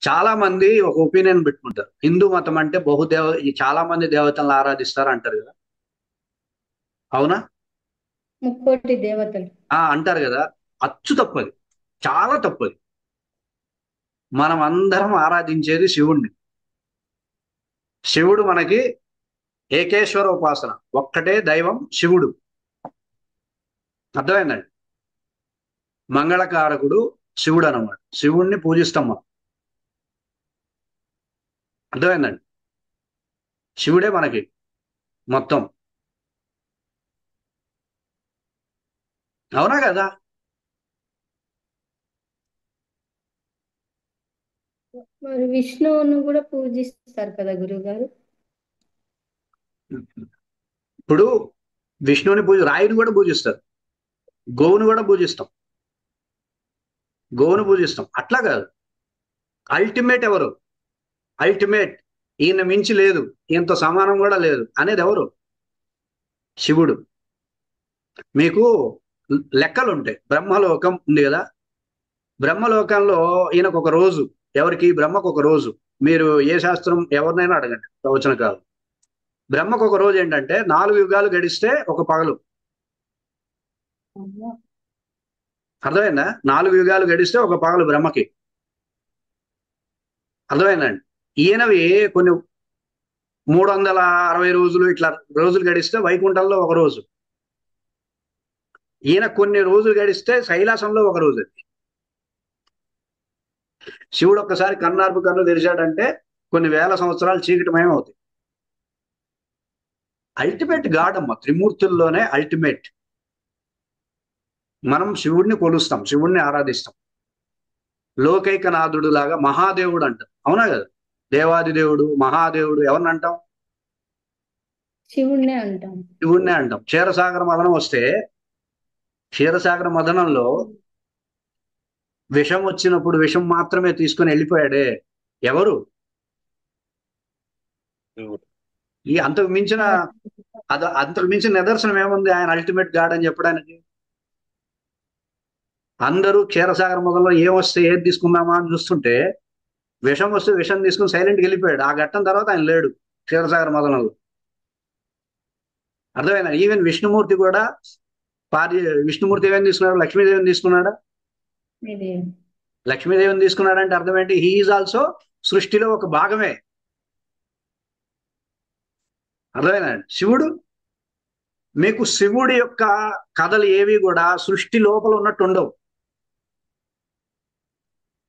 చాలా మంది ఒక ఒపీనియన్ పెట్టుకుంటారు. హిందూ మతం అంటే ఈ చాలా మంది దేవతలను ఆరాధిస్తారు అంటారు కదా. అవునా? ముక్కోటి దేవతలు. అంటారు కదా. అచ్చు తప్పది. చాలా తప్పది. మనం అందరం ఆరాధించేది శివుణ్ణి. శివుడు మనకి ఏకేశ్వర ఉపాసన. ఒక్కటే దైవం శివుడు. అర్థమైందండి? మంగళకారకుడు శివుడు అన్నమాట. శివుణ్ణి పూజిస్తాం మనం. అర్థమైందండి? శివుడే మనకి మొత్తం. అవునా కదా? మరి విష్ణువును కూడా పూజిస్తారు కదా గురుగారు. ఇప్పుడు విష్ణువుని రాయిని కూడా పూజిస్తారు. గోవుని కూడా పూజిస్తాం. గోవును పూజిస్తాం. అట్లా కాదు. అల్టిమేట్ ఎవరు? అల్టిమేట్, ఈయన మించి లేదు, ఈయనతో సమానం కూడా లేదు అనేది ఎవరు? శివుడు. మీకు లెక్కలు ఉంటాయి. బ్రహ్మలోకం ఉంది కదా. బ్రహ్మలోకంలో ఈయనకు ఒక రోజు. ఎవరికి? బ్రహ్మకు ఒక రోజు. మీరు ఏ శాస్త్రం ఎవరినైనా అడగండి ప్రవచన కాలం. బ్రహ్మకు ఒక రోజు ఏంటంటే 4 యుగాలు గడిస్తే ఒక పగలు. అమ్మో. అర్థమైందా? 4 యుగాలు గడిస్తే ఒక పగలు బ్రహ్మకి. అర్థమైందండి? ఈయనవి కొన్ని 360 రోజులు ఇట్లా రోజులు గడిస్తే వైకుంఠంలో ఒక రోజు. ఈయన కొన్ని రోజులు గడిస్తే కైలాసంలో ఒక రోజు. అది శివుడు ఒక్కసారి కన్నార్పు కన్ను తెరిచాడంటే కొన్ని వేల సంవత్సరాలు చీకటిమయం అవుతాయి. అల్టిమేట్ గాడ్ అమ్మ, త్రిమూర్తుల్లోనే అల్టిమేట్. మనం శివుడిని కొలుస్తాం, శివుడిని ఆరాధిస్తాం. లోకైకనాథుడు లాగా మహాదేవుడు అంటాం. అవునా కదా? దేవాది దేవుడు, మహాదేవుడు ఎవరిని అంటాం? శివుణ్ణే అంటాం. శివుడినే అంటాం. క్షీరసాగర మదనం వస్తే క్షీరసాగర మదనంలో విషం వచ్చినప్పుడు విషం మాత్రమే తీసుకొని వెళ్ళిపోయాడే ఎవరు? ఈ అంతకు మించిన ఆ, అంతకు మించిన నిదర్శనం ఏముంది ఆయన అల్టిమేట్ గాడ్ అని చెప్పడానికి? అందరూ క్షీరసాగర మొదల్లో ఏం వస్తే ఏది తీసుకుందామా అని చూస్తుంటే విషం వస్తే విషం తీసుకుని సైలెంట్కి వెళ్ళిపోయాడు. ఆ ఘట్టం తర్వాత ఆయన లేడు క్షీరసాగర మొదలలో. అర్థమైందా? ఈవెన్ విష్ణుమూర్తి కూడా పారి విష్ణుమూర్తి ఏమేమి తీసుకున్నాడు? లక్ష్మీదేవిని తీసుకున్నాడా? ఇది లక్ష్మీదేవిని తీసుకున్నాడంటే అర్థం ఏంటి? హీఈస్ ఆల్సో సృష్టిలో ఒక భాగమే. అర్థమైందండి? శివుడు, మీకు శివుడి యొక్క కథలు ఏవి కూడా సృష్టి లోపల ఉన్నట్టు ఉండవు.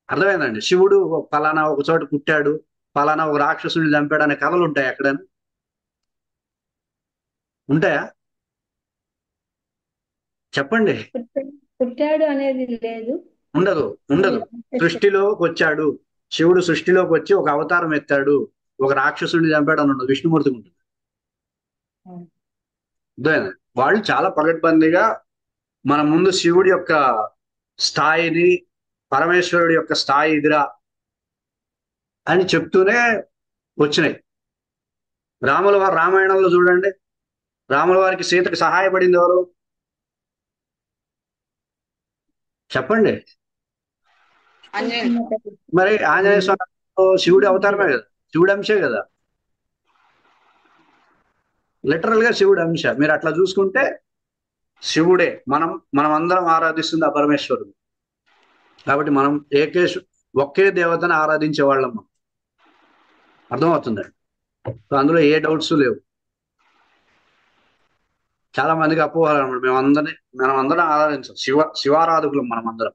అర్థమైందండి? శివుడు పలానా ఒక చోట పుట్టాడు, పలానా ఒక రాక్షసుని చంపాడు అనే కథలు ఉంటాయి ఎక్కడైనా? ఉంటాయా? చెప్పండి. పుట్టాడు అనేది లేదు. ఉండదు. ఉండదు. సృష్టిలోకి వచ్చాడు. శివుడు సృష్టిలోకి వచ్చి ఒక అవతారం ఎత్తాడు, ఒక రాక్షసుడిని చంపాడు అని ఉండదు. విష్ణుమూర్తికి ఉంటుంది. అర్థమైందా? వాళ్ళు చాలా పగడ్బందీగా మన ముందు శివుడి యొక్క స్థాయిని, పరమేశ్వరుడి యొక్క స్థాయి ఇదిరా అని చెప్తూనే వచ్చినాయి. రాముల వారు రామాయణంలో చూడండి. రాముల వారికి సీతకి సహాయపడింది ఎవరు? చెప్పండి. సీతమ్మ తల్లి. మరి ఆంజనేయ స్వామి శివుడి అవతారమే కదా, శివుడి అంశే కదా. లిటరల్ గా శివుడి అంశ. మీరు అట్లా చూసుకుంటే శివుడే. మనం అందరం ఆరాధిస్తుంది ఆ పరమేశ్వరుడు. కాబట్టి మనం ఒకే దేవతను ఆరాధించే వాళ్ళం మనం. అర్థమవుతుందండి? సో అందులో ఏ డౌట్స్ లేవు. చాలా మందికి అపోహలు అనమాట. మనం అందరం ఆరాధించాం. శివారాధకులం మనం అందరం.